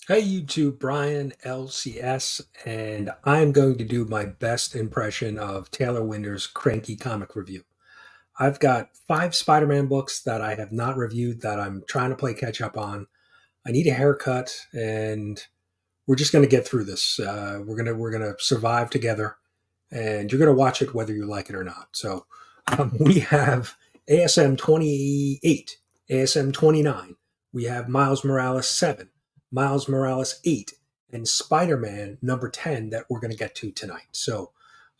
Hey YouTube, Brian LCS, and I'm going to do my best impression of Taylor Winder's Cranky Comic Review. I've got 5 Spider-Man books that I have not reviewed that I'm trying to play catch up on. I need a haircut, and we're just going to get through this. We're gonna survive together, and you're going to watch it whether you like it or not. So we have ASM 28, ASM 29. We have Miles Morales 7, Miles Morales 8, and Spider Man number 10 that we're going to get to tonight. So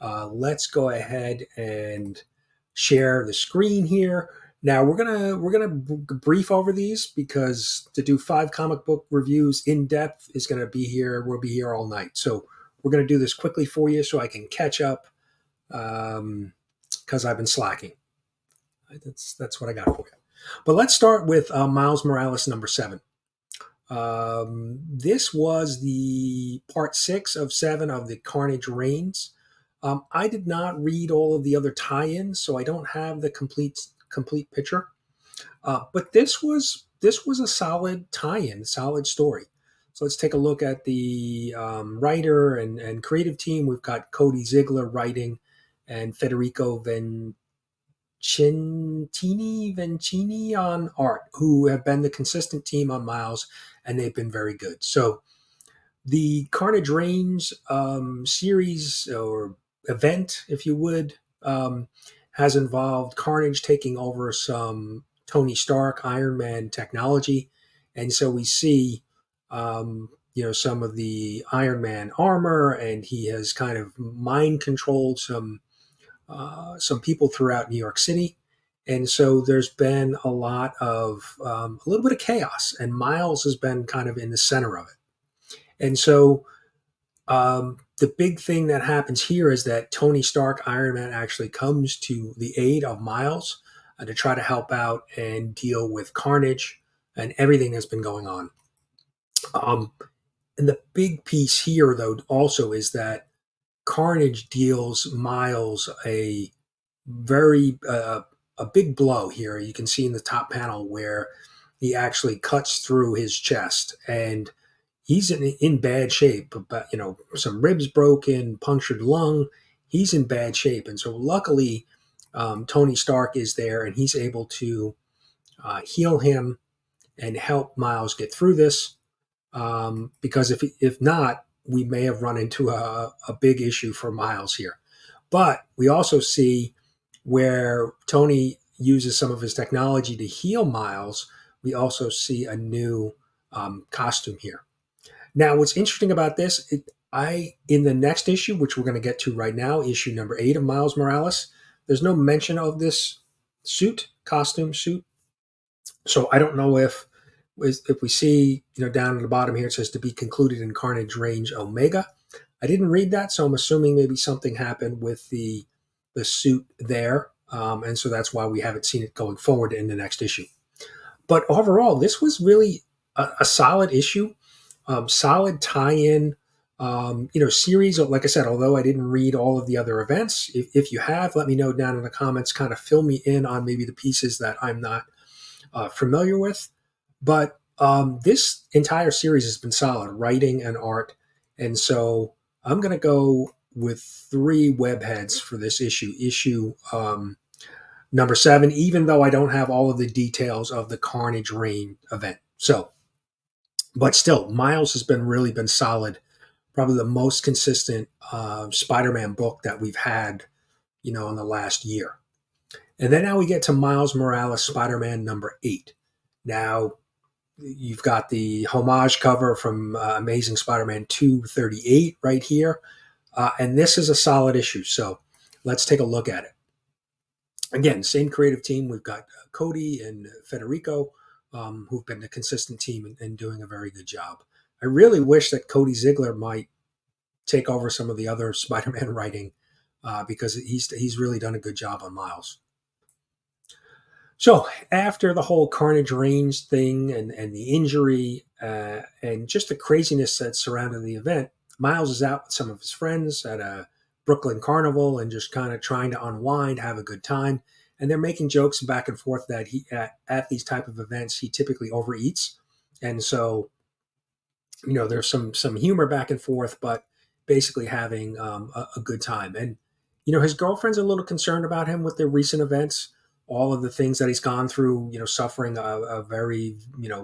let's go ahead and share the screen here. Now we're gonna brief over these because to do 5 comic book reviews in depth is gonna be here. We'll be here all night. So we're gonna do this quickly for you so I can catch up because I've been slacking. That's what I got for you. But let's start with Miles Morales number 7. This was the part 6 of 7 of the Carnage Reigns. I did not read all of the other tie-ins, so I don't have the complete picture. But this was a solid tie-in, solid story. So let's take a look at the writer and creative team. We've got Cody Ziegler writing and Federico Vencini on art, who have been the consistent team on Miles, and they've been very good. So the Carnage Reigns series or event, if you would, has involved Carnage taking over some Tony Stark Iron Man technology, and so we see, some of the Iron Man armor, and he has kind of mind controlled some people throughout New York City. And so there's been a lot of a little bit of chaos, and Miles has been kind of in the center of it. And so the big thing that happens here is that Tony Stark, Iron Man, actually comes to the aid of Miles to try to help out and deal with Carnage and everything that's been going on. And the big piece here, though, also is that Carnage deals Miles very a big blow here. You can see in the top panel where he actually cuts through his chest, and he's in bad shape. But some ribs broken, punctured lung. He's in bad shape, and so luckily, Tony Stark is there, and he's able to heal him and help Miles get through this. Because if not, we may have run into a big issue for Miles here. But we also see where Tony uses some of his technology to heal Miles. We also see a new costume here. Now, what's interesting about this, in the next issue, which we're going to get to right now, issue number 8 of Miles Morales, there's no mention of this costume suit. So I don't know if we see, down at the bottom here, it says to be concluded in Carnage Range Omega. I didn't read that, so I'm assuming maybe something happened with the suit there, and so that's why we haven't seen it going forward in the next issue. But overall, this was really a solid issue, solid tie-in, series. Like I said, although I didn't read all of the other events, if you have, let me know down in the comments. Kind of fill me in on maybe the pieces that I'm not familiar with. But this entire series has been solid, writing and art, and so I'm going to go with 3 web heads for this issue number 7, even though I don't have all of the details of the Carnage Reign event. So, but still, Miles has really been solid, probably the most consistent Spider-Man book that we've had, in the last year. And then now we get to Miles Morales Spider-Man number 8. Now, you've got the homage cover from Amazing Spider-Man 238 right here. And this is a solid issue. So let's take a look at it. Again, same creative team. We've got Cody and Federico, who've been a consistent team and doing a very good job. I really wish that Cody Ziegler might take over some of the other Spider-Man writing because he's really done a good job on Miles. So after the whole Carnage Reigns thing and the injury and just the craziness that surrounded the event, Miles is out with some of his friends at a Brooklyn carnival and just kind of trying to unwind, have a good time. And they're making jokes back and forth that he at these type of events, he typically overeats. And so There's some humor back and forth, but basically having a good time. And his girlfriend's a little concerned about him with the recent events, all of the things that he's gone through. Suffering a very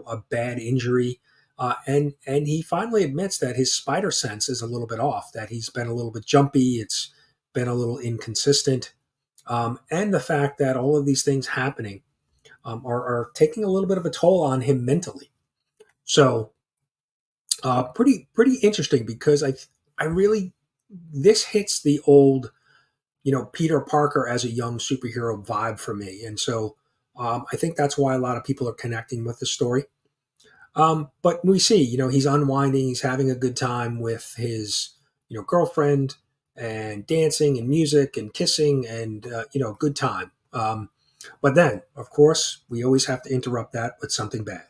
a bad injury, and he finally admits that his spider sense is a little bit off. That he's been a little bit jumpy. It's been a little inconsistent, and the fact that all of these things happening are taking a little bit of a toll on him mentally. So pretty interesting because I really this hits the old Peter Parker as a young superhero vibe for me, and so I think that's why a lot of people are connecting with the story. But we see he's unwinding, he's having a good time with his girlfriend and dancing and music and kissing and good time. But then of course we always have to interrupt that with something bad,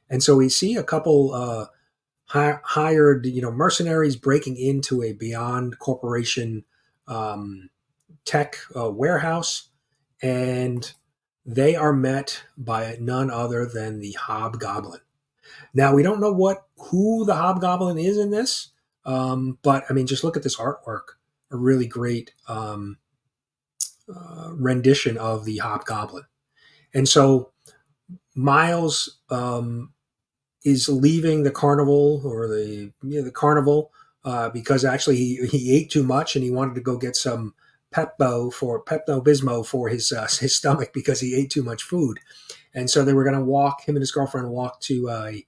and so we see a couple. Hired mercenaries breaking into a Beyond Corporation um, tech warehouse, and they are met by none other than the Hobgoblin. Now we don't know who the Hobgoblin is in this, but I mean, just look at this artwork. A really great rendition of the Hobgoblin, and so Miles is leaving the carnival or the carnival because actually he ate too much and he wanted to go get some Pepto Bismol for his stomach because he ate too much food, and so they were going to walk him and his girlfriend walk to a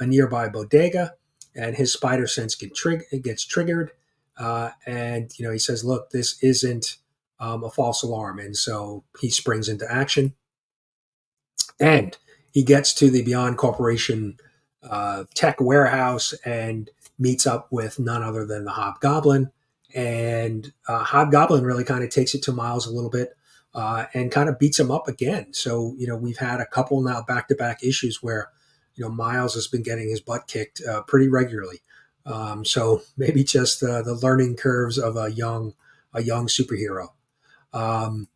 nearby bodega, and his spider sense gets triggered, and he says, "Look, this isn't a false alarm," and so he springs into action and he gets to the Beyond Corporation tech warehouse and meets up with none other than the Hobgoblin. And Hobgoblin really kind of takes it to Miles a little bit and kind of beats him up again. So, we've had a couple now back to back issues where, Miles has been getting his butt kicked pretty regularly. So maybe just the learning curves of a young superhero. Um,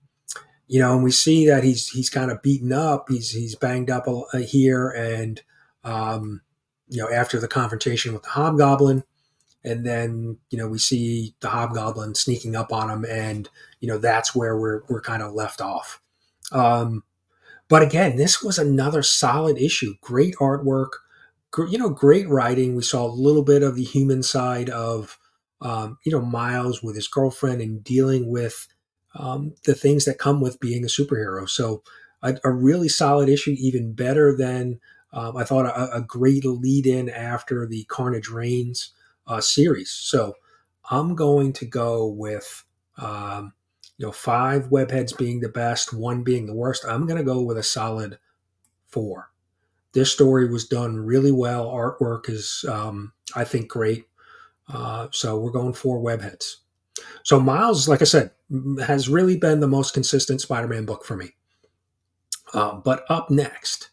and we see that he's kind of beaten up. He's banged up here, and um, after the confrontation with the Hobgoblin, and then we see the Hobgoblin sneaking up on him, and that's where we're kind of left off. Um, but again, this was another solid issue. Great artwork, great writing. We saw a little bit of the human side of, Miles with his girlfriend and dealing with the things that come with being a superhero. So a really solid issue, even better than I thought a great lead in after the Carnage Reigns series. So I'm going to go with, 5 webheads being the best, 1 being the worst. I'm going to go with a solid 4. This story was done really well. Artwork is, I think, great. So we're going 4 webheads. So Miles, like I said, has really been the most consistent Spider-Man book for me. But up next,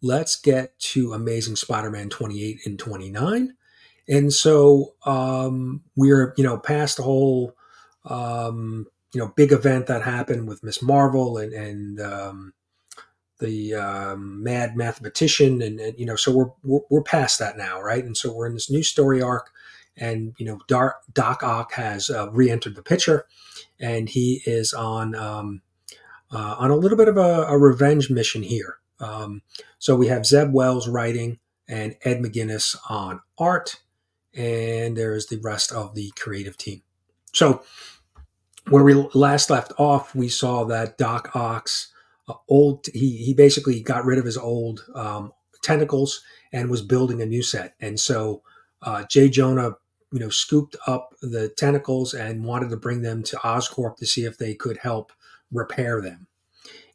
let's get to Amazing Spider-Man 28 and 29. And so we're, past the whole, big event that happened with Miss Marvel and the mad mathematician, and so we're past that now, right? And so we're in this new story arc, and Doc Ock has re-entered the picture, and he is on a little bit of a revenge mission here. So we have Zeb Wells writing and Ed McGuinness on art, and there's the rest of the creative team. So where we last left off, we saw that Doc Ock's old he basically got rid of his old tentacles and was building a new set, and so Jay Jonah scooped up the tentacles and wanted to bring them to Oscorp to see if they could help repair them.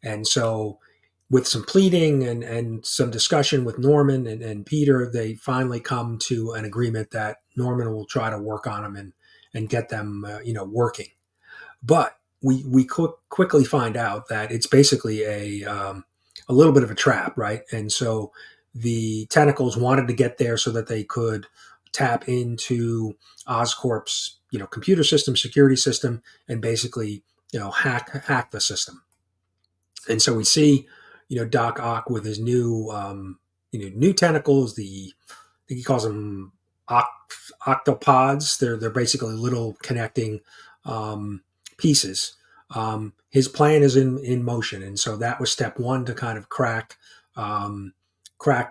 And so with some pleading and some discussion with Norman and Peter, they finally come to an agreement that Norman will try to work on them and get them working. But we quickly find out that it's basically a little bit of a trap, right? And so the tentacles wanted to get there so that they could tap into Oscorp's computer system, security system, and basically hack the system. And so we see Doc Ock with his new new tentacles, the think he calls them octopods. They're basically little connecting pieces. His plan is in motion, and so that was step one to kind of crack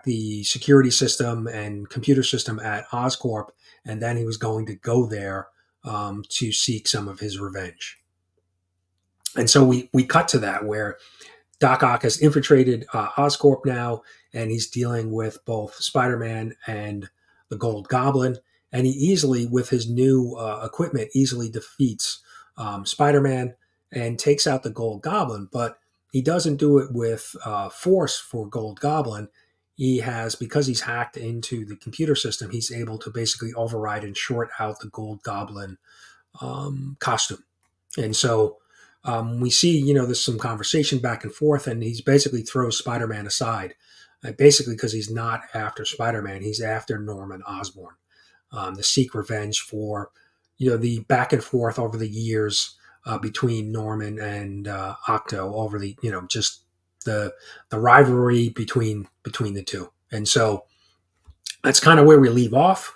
the security system and computer system at Oscorp, and then he was going to go there to seek some of his revenge. And so we cut to that where Doc Ock has infiltrated Oscorp now, and he's dealing with both Spider-Man and the Gold Goblin. And he easily, with his new equipment, easily defeats Spider-Man and takes out the Gold Goblin. But he doesn't do it with force for Gold Goblin. He has, because he's hacked into the computer system, he's able to basically override and short out the Gold Goblin costume. And so we see, there's some conversation back and forth, and he basically throws Spider-Man aside, basically because he's not after Spider-Man, he's after Norman Osborn, to seek revenge for, the back and forth over the years between Norman and Octo over the, just the rivalry between the two. And so that's kind of where we leave off.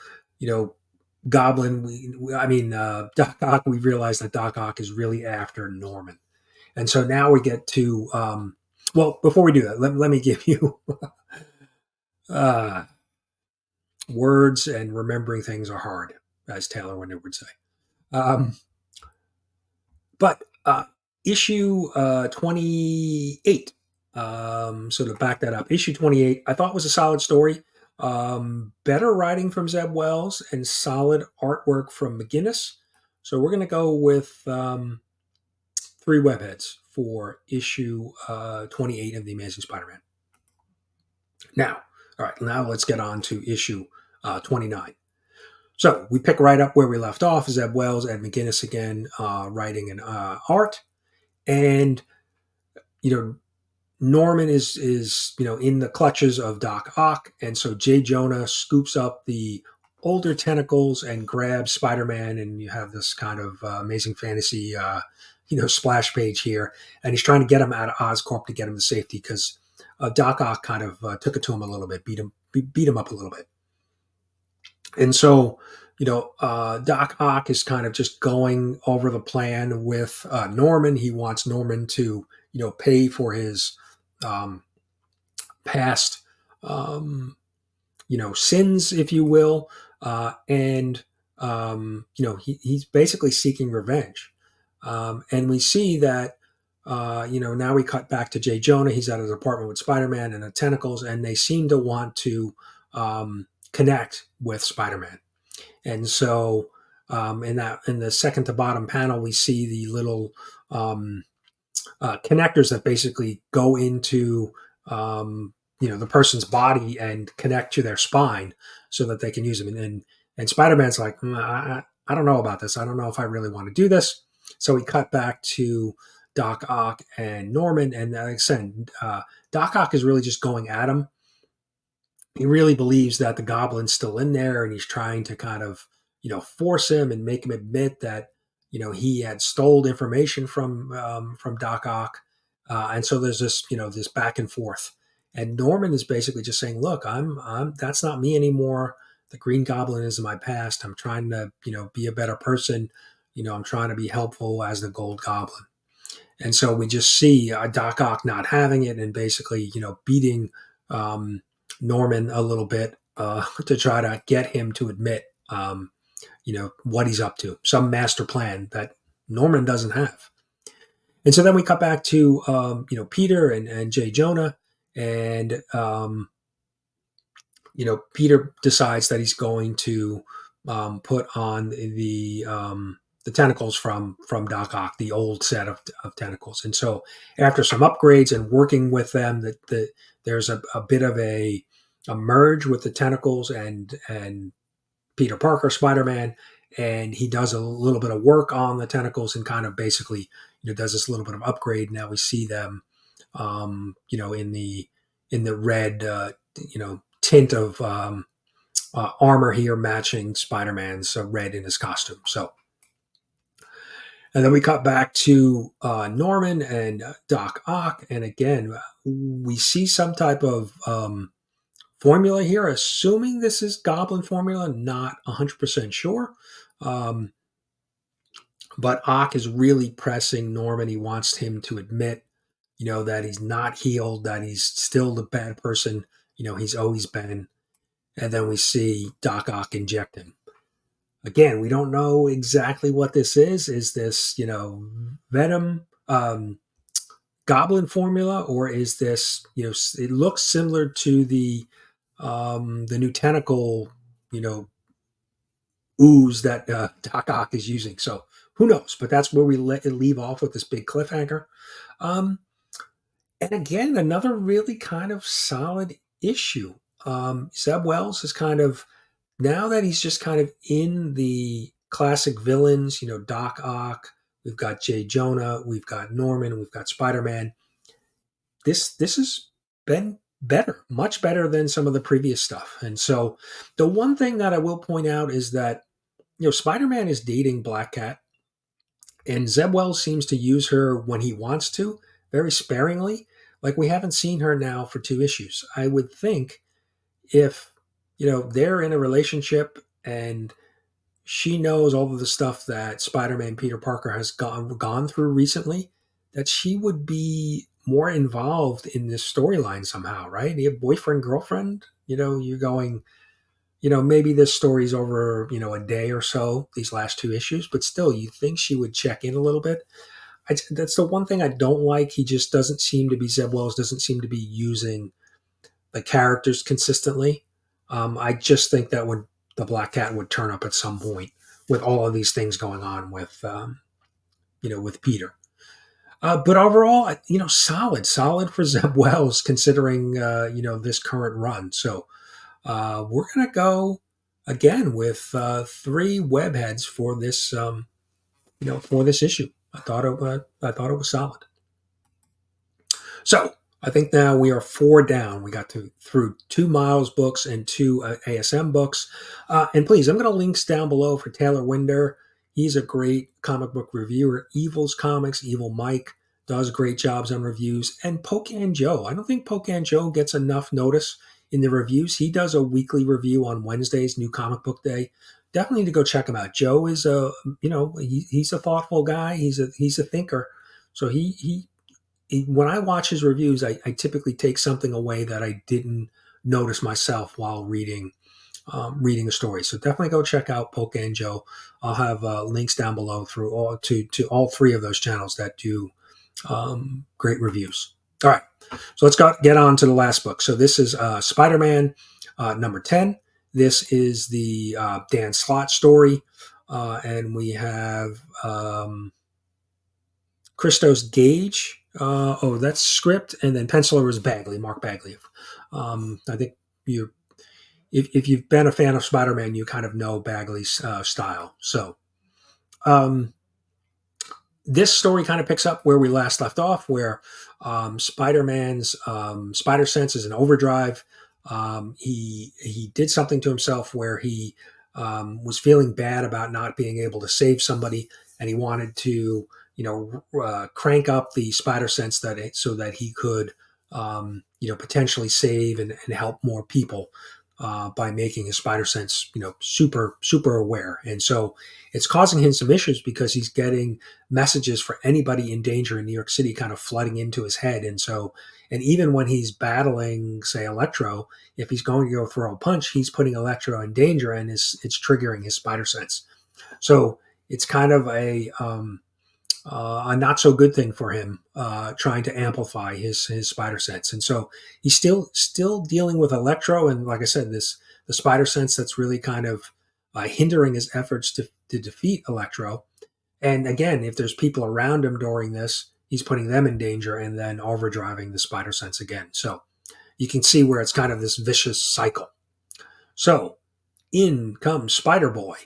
Goblin, Doc Ock, we realized that Doc Ock is really after Norman. And so now we get to, well, before we do that, let me give you words, and remembering things are hard, as Taylor Winter would say. But issue 28, so to back that up, issue 28, I thought was a solid story. Better writing from Zeb Wells and solid artwork from McGinnis. So we're going to go with 3 webheads for issue 28 of The Amazing Spider-Man. Now, all right, now let's get on to issue 29. So we pick right up where we left off. Zeb Wells and McGinnis again, writing and art. And, Norman is in the clutches of Doc Ock, and so J. Jonah scoops up the older tentacles and grabs Spider-Man, and you have this kind of Amazing Fantasy, splash page here, and he's trying to get him out of Oscorp to get him to safety because Doc Ock kind of took it to him a little bit, beat him up a little bit, and so Doc Ock is kind of just going over the plan with Norman. He wants Norman to pay for his past, sins, if you will. And he's basically seeking revenge. And we see that, now we cut back to J. Jonah. He's at his apartment with Spider-Man and the tentacles, and they seem to want to connect with Spider-Man. And so in the second to bottom panel, we see the little connectors that basically go into the person's body and connect to their spine so that they can use them. And Spider-Man's like, I don't know about this. I don't know if I really want to do this. So we cut back to Doc Ock and Norman, and like I said, Doc Ock is really just going at him. He really believes that the Goblin's still in there, and he's trying to kind of force him and make him admit that he had stole information from Doc Ock, and so there's this this back and forth, and Norman is basically just saying, look, I'm that's not me anymore. The Green Goblin is in my past. I'm trying to be a better person. I'm trying to be helpful as the Gold Goblin. And so we just see Doc Ock not having it and basically beating Norman a little bit to try to get him to admit what he's up to, some master plan that Norman doesn't have. And so then we cut back to Peter and J. Jonah, and Peter decides that he's going to put on the tentacles from Doc Ock, the old set of tentacles. And so after some upgrades and working with them, there's a bit of a merge with the tentacles and Peter Parker, Spider-Man, and he does a little bit of work on the tentacles and kind of basically does this little bit of upgrade. Now we see them in the red tint of armor here, matching Spider-Man's red in his costume. So, and then we cut back to Norman and Doc Ock, and again we see some type of formula here, assuming this is Goblin formula, not 100% sure. Um, but Ock is really pressing Norman. He wants him to admit, that he's not healed, that he's still the bad person, he's always been. And then we see Doc Ock inject him. Again, we don't know exactly what this is. Is this, Venom, Goblin formula, or is this, it looks similar to the new tentacle, ooze that Doc Ock is using. So who knows? But that's where we leave off with this big cliffhanger. Um, and again, another really kind of solid issue. Zeb Wells is kind of, now that he's just kind of in the classic villains, Doc Ock, we've got Jay Jonah, we've got Norman, we've got Spider-Man. This has been better, much better than some of the previous stuff. And so the one thing that I will point out is that, Spider-Man is dating Black Cat, and Zeb Wells seems to use her when he wants to, very sparingly. Like, we haven't seen her now for 2 issues. I would think if, they're in a relationship and she knows all of the stuff that Spider-Man Peter Parker has gone through recently, that she would be more involved in this storyline somehow, right? You have boyfriend, girlfriend, you're going, maybe this story's over, a day or so, these last 2 issues, but still, you think she would check in a little bit. That's the one thing I don't like. He just doesn't seem to be, Zeb Wells doesn't seem to be using the characters consistently. I just think that the Black Cat would turn up at some point with all of these things going on with, with Peter. But overall, solid for Zeb Wells considering, this current run. So we're going to go again with 3 web heads for this, for this issue. I thought it was solid. So I think now we are 4 down. We got through 2 Miles books and 2 ASM books. And please, I'm going to links down below for Taylor Winder. He's a great comic book reviewer. Evil's Comics, Evil Mike, does great jobs on reviews. And Pocan Joe. I don't think Pocan Joe gets enough notice in the reviews. He does a weekly review on Wednesdays, New Comic Book Day. Definitely need to go check him out. Joe is he's a thoughtful guy. He's a thinker. So he when I watch his reviews, I typically take something away that I didn't notice myself while reading a story. So definitely go check out Polka and Joe. I'll have links down below through to all 3 of those channels that do great reviews. All right, so let's get on to the last book. So this is Spider-Man number 10. This is the Dan Slott story, and we have Christos Gage. That's script, and then penciler is Mark Bagley. I think if you've been a fan of Spider-Man, you kind of know Bagley's style. So this story kind of picks up where we last left off, where Spider-Man's spider sense is in overdrive. He did something to himself where he was feeling bad about not being able to save somebody, and he wanted to crank up the spider sense so that he could potentially save and help more people by making his spider sense super aware. And so it's causing him some issues because he's getting messages for anybody in danger in New York City kind of flooding into his head. And even when he's battling, say, Electro, if he's going to go throw a punch, he's putting Electro in danger, and it's triggering his spider sense. So it's kind of a not so good thing for him, trying to amplify his spider sense. And so he's still dealing with Electro, and like I said, the spider sense that's really kind of hindering his efforts to defeat Electro. And again, if there's people around him during this, he's putting them in danger and then overdriving the spider sense again. So you can see where it's kind of this vicious cycle. So in comes Spider-Boy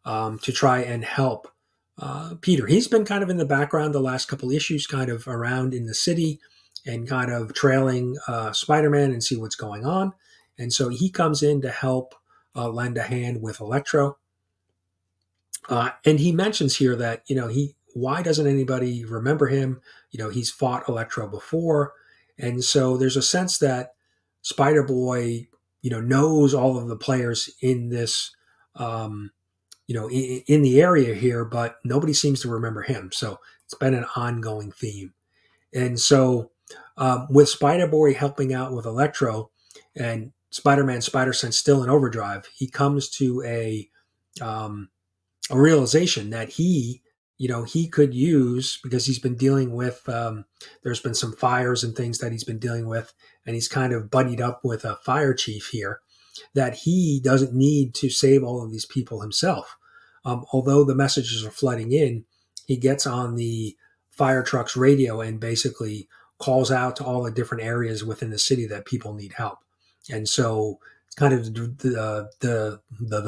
to try and help Peter. He's been kind of in the background the last couple issues, kind of around in the city and kind of trailing Spider-Man and see what's going on. And so he comes in to help lend a hand with Electro. And he mentions here that, why doesn't anybody remember him? He's fought Electro before. And so there's a sense that Spider-Boy, knows all of the players in this, um, in the area here, but nobody seems to remember him. So it's been an ongoing theme. And so, with Spider Boy helping out with Electro and Spider-Man Spider Sense still in overdrive, he comes to um, a realization that he could use, because he's been dealing with, there's been some fires and things that he's been dealing with, and he's kind of buddied up with a fire chief here, that he doesn't need to save all of these people himself. Although the messages are flooding in, he gets on the fire truck's radio and basically calls out to all the different areas within the city that people need help. And so it's kind of the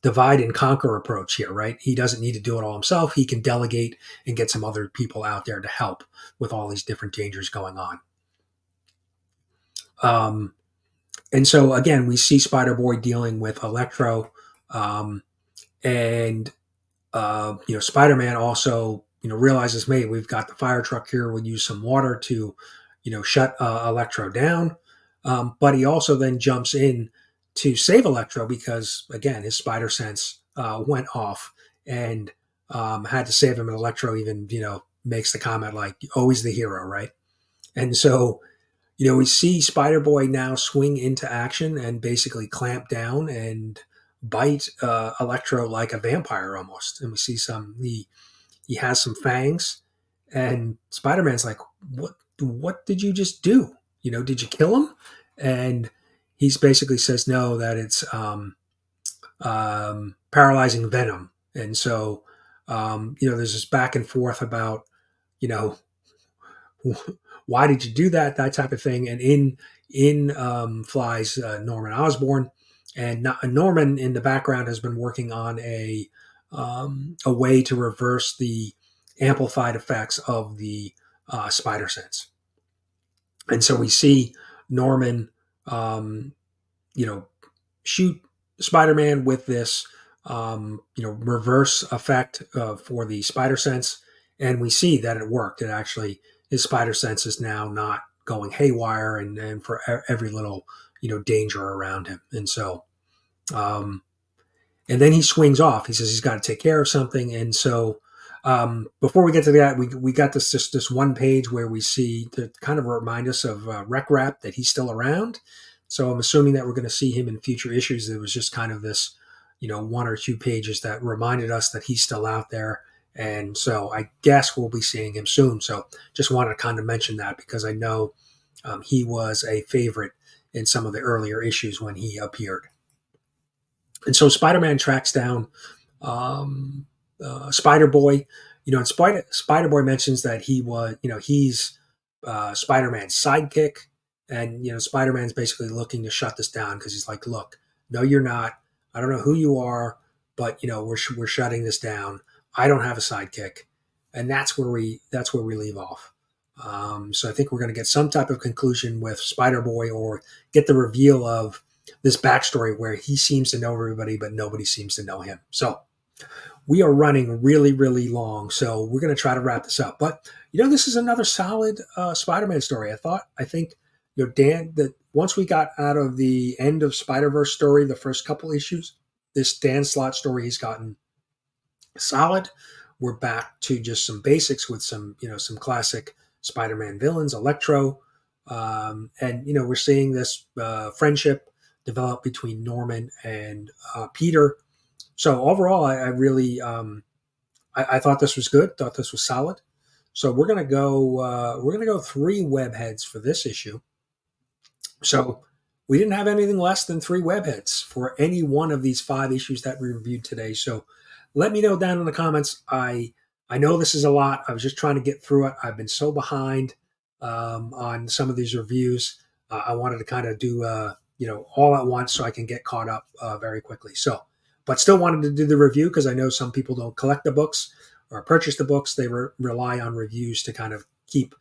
divide and conquer approach here, right? He doesn't need to do it all himself. He can delegate and get some other people out there to help with all these different dangers going on. And so again, we see Spider Boy dealing with Electro, and Spider-Man also realizes, hey, we've got the fire truck here. We'll use some water to shut Electro down. But he also then jumps in to save Electro because, again, his spider sense went off and had to save him. And Electro even makes the comment like, always the hero, right? And so we see Spider Boy now swing into action and basically clamp down and bite Electro like a vampire almost. And we see he has some fangs, and Spider Man's like, "What did you just do? Did you kill him?" And he's basically says no, that it's paralyzing venom. And so there's this back and forth about why did you do that type of thing. And in flies Norman Osborn, and Norman in the background has been working on a way to reverse the amplified effects of the spider sense. And so we see Norman shoot Spider-Man with this reverse effect for the spider sense, and we see that it worked. It actually, his spider sense is now not going haywire and for every little danger around him. And so and then he swings off. He says he's got to take care of something. And so before we get to that, we got this one page where we see to kind of remind us of Rec Rap, that he's still around. So I'm assuming that we're going to see him in future issues. There was just kind of this one or two pages that reminded us that he's still out there. And so I guess we'll be seeing him soon. So just wanted to kind of mention that because I know he was a favorite in some of the earlier issues when he appeared. And so Spider-Man tracks down Spider-Boy. And Spider-Boy mentions that he was, he's Spider-Man's sidekick. And, Spider-Man's basically looking to shut this down because he's like, look, no, you're not. I don't know who you are, but, we're shutting this down. I don't have a sidekick. And that's where we leave off. So I think we're going to get some type of conclusion with Spider-Boy, or get the reveal of this backstory where he seems to know everybody, but nobody seems to know him. So we are running really, really long. So we're going to try to wrap this up. But, this is another solid Spider-Man story. I think, Dan, that once we got out of the end of Spider-Verse story, the first couple issues, this Dan Slott story has gotten solid. We're back to just some basics with some classic Spider-Man villains, Electro. And, we're seeing this friendship develop between Norman and Peter. So overall, I really, I thought this was good. Thought this was solid. So we're gonna go 3 web heads for this issue. So we didn't have anything less than 3 web heads for any one of these 5 issues that we reviewed today. So let me know down in the comments. I know this is a lot. I was just trying to get through it. I've been so behind on some of these reviews. I wanted to kind of do all at once so I can get caught up very quickly. So, but still wanted to do the review because I know some people don't collect the books or purchase the books. They rely on reviews to kind of keep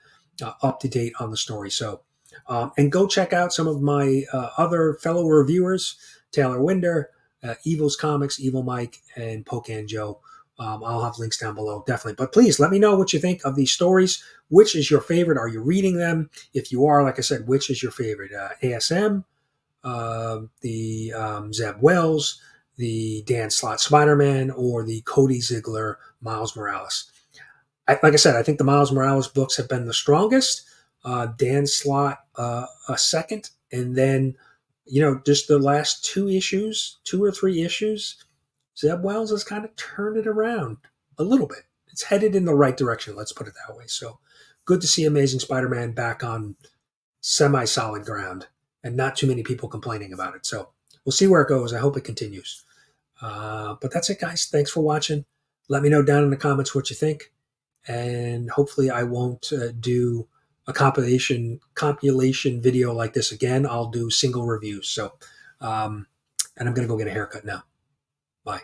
up to date on the story. So, and go check out some of my other fellow reviewers, Taylor Winder, Evil's Comics, Evil Mike, and Pocan Joe. I'll have links down below, definitely. But please let me know what you think of these stories. Which is your favorite? Are you reading them? If you are, like I said, which is your favorite? ASM, the Zeb Wells, the Dan Slott Spider-Man, or the Cody Ziegler Miles Morales. Like I said, I think the Miles Morales books have been the strongest. Dan Slott a second, and then just the last 2 or 3 issues, Zeb Wells has kind of turned it around a little bit. It's headed in the right direction. Let's put it that way. So good to see Amazing Spider-Man back on semi-solid ground, and not too many people complaining about it. So we'll see where it goes. I hope it continues. But that's it, guys. Thanks for watching. Let me know down in the comments what you think, and hopefully I won't do a compilation video like this again. I'll do single reviews. So, and I'm going to go get a haircut now. Bye.